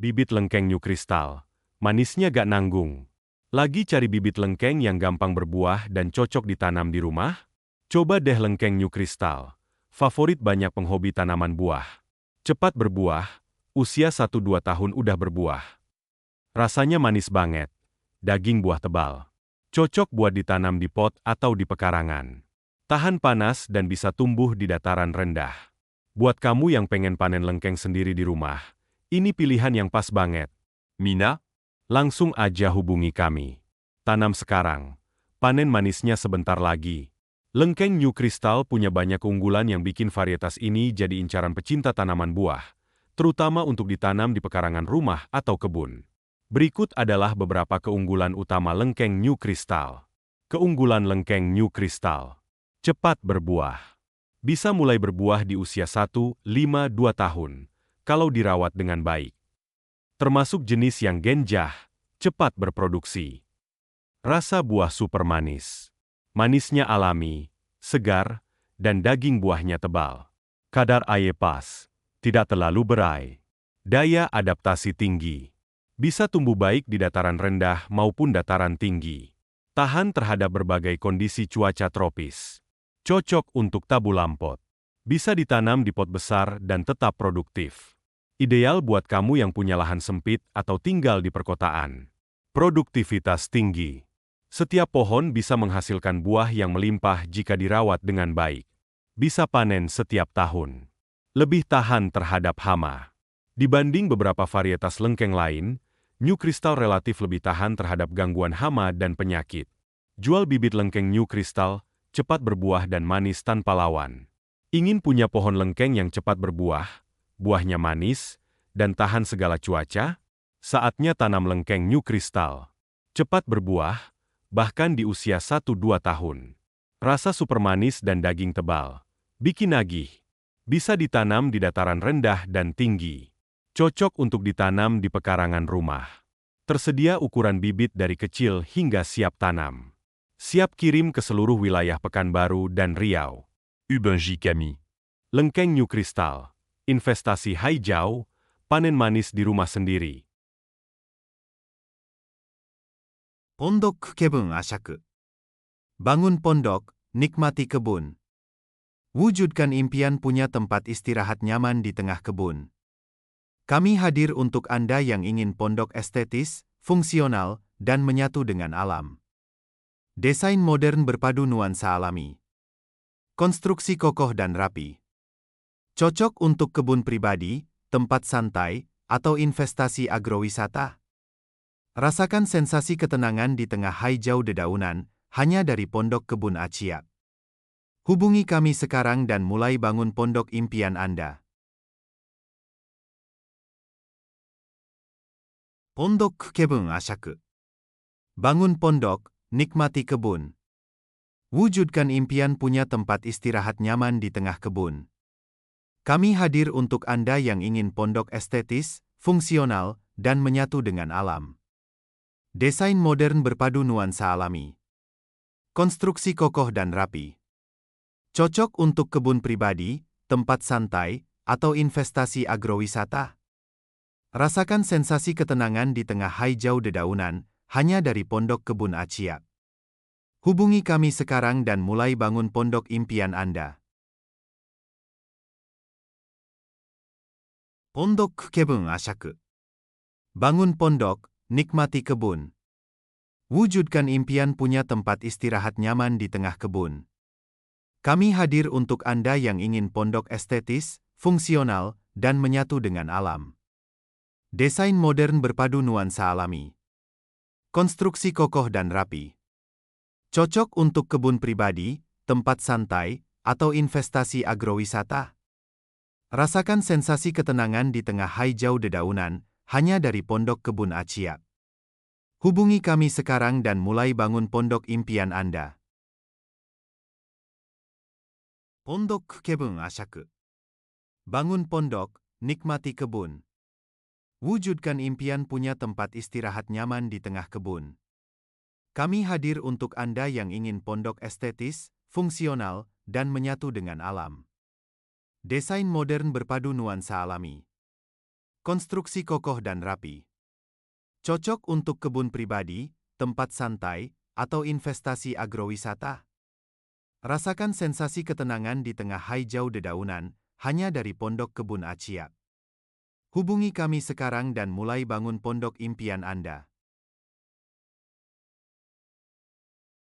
Bibit lengkeng New Crystal. Manisnya gak nanggung. Lagi cari bibit lengkeng yang gampang berbuah dan cocok ditanam di rumah? Coba deh lengkeng New Crystal. Favorit banyak penghobi tanaman buah. Cepat berbuah, usia 1-2 tahun udah berbuah. Rasanya manis banget. Daging buah tebal. Cocok buat ditanam di pot atau di pekarangan. Tahan panas dan bisa tumbuh di dataran rendah. Buat kamu yang pengen panen lengkeng sendiri di rumah, ini pilihan yang pas banget. Mina, langsung aja hubungi kami. Tanam sekarang, panen manisnya sebentar lagi. Lengkeng New Crystal punya banyak keunggulan yang bikin varietas ini jadi incaran pecinta tanaman buah, terutama untuk ditanam di pekarangan rumah atau kebun. Berikut adalah beberapa keunggulan utama lengkeng New Crystal. Keunggulan lengkeng New Crystal. Cepat berbuah. Bisa mulai berbuah di usia 1-5-2 tahun, kalau dirawat dengan baik. Termasuk jenis yang genjah, cepat berproduksi. Rasa buah super manis. Manisnya alami, segar, dan daging buahnya tebal. Kadar air pas, tidak terlalu berai. Daya adaptasi tinggi. Bisa tumbuh baik di dataran rendah maupun dataran tinggi. Tahan terhadap berbagai kondisi cuaca tropis. Cocok untuk tabu lampot. Bisa ditanam di pot besar dan tetap produktif. Ideal buat kamu yang punya lahan sempit atau tinggal di perkotaan. Produktivitas tinggi. Setiap pohon bisa menghasilkan buah yang melimpah jika dirawat dengan baik. Bisa panen setiap tahun. Lebih tahan terhadap hama. Dibanding beberapa varietas lengkeng lain, New Crystal relatif lebih tahan terhadap gangguan hama dan penyakit. Jual bibit lengkeng New Crystal, cepat berbuah dan manis tanpa lawan. Ingin punya pohon lengkeng yang cepat berbuah, buahnya manis, dan tahan segala cuaca? Saatnya tanam lengkeng New Crystal. Cepat berbuah, bahkan di usia 1-2 tahun. Rasa super manis dan daging tebal. Bikin nagih. Bisa ditanam di dataran rendah dan tinggi. Cocok untuk ditanam di pekarangan rumah. Tersedia ukuran bibit dari kecil hingga siap tanam. Siap kirim ke seluruh wilayah Pekanbaru dan Riau. Ubenji kami. Lengkeng New Crystal. Investasi hijau, panen manis di rumah sendiri. Pondok Kebun Asyak. Bangun pondok, nikmati kebun. Wujudkan impian punya tempat istirahat nyaman di tengah kebun. Kami hadir untuk Anda yang ingin pondok estetis, fungsional, dan menyatu dengan alam. Desain modern berpadu nuansa alami. Konstruksi kokoh dan rapi. Cocok untuk kebun pribadi, tempat santai, atau investasi agrowisata. Rasakan sensasi ketenangan di tengah hijau dedaunan, hanya dari Pondok Kebun Aciak. Hubungi kami sekarang dan mulai bangun pondok impian Anda. Pondok Kebun Asyak. Bangun pondok, nikmati kebun. Wujudkan impian punya tempat istirahat nyaman di tengah kebun. Kami hadir untuk Anda yang ingin pondok estetis, fungsional, dan menyatu dengan alam. Desain modern berpadu nuansa alami. Konstruksi kokoh dan rapi. Cocok untuk kebun pribadi, tempat santai, atau investasi agrowisata. Rasakan sensasi ketenangan di tengah hijau dedaunan, hanya dari Pondok Kebun Aciak. Hubungi kami sekarang dan mulai bangun pondok impian Anda. Pondok Kebun Asyak. Bangun pondok, nikmati kebun. Wujudkan impian punya tempat istirahat nyaman di tengah kebun. Kami hadir untuk Anda yang ingin pondok estetis, fungsional, dan menyatu dengan alam. Desain modern berpadu nuansa alami. Konstruksi kokoh dan rapi. Cocok untuk kebun pribadi, tempat santai, atau investasi agrowisata. Rasakan sensasi ketenangan di tengah hijau dedaunan, hanya dari Pondok Kebun Aciak. Hubungi kami sekarang dan mulai bangun pondok impian Anda. Pondok Kebun Asyak. Bangun pondok, nikmati kebun. Wujudkan impian punya tempat istirahat nyaman di tengah kebun. Kami hadir untuk Anda yang ingin pondok estetis, fungsional, dan menyatu dengan alam. Desain modern berpadu nuansa alami. Konstruksi kokoh dan rapi. Cocok untuk kebun pribadi, tempat santai, atau investasi agrowisata. Rasakan sensasi ketenangan di tengah hijau dedaunan, hanya dari Pondok Kebun Aciak. Hubungi kami sekarang dan mulai bangun pondok impian Anda.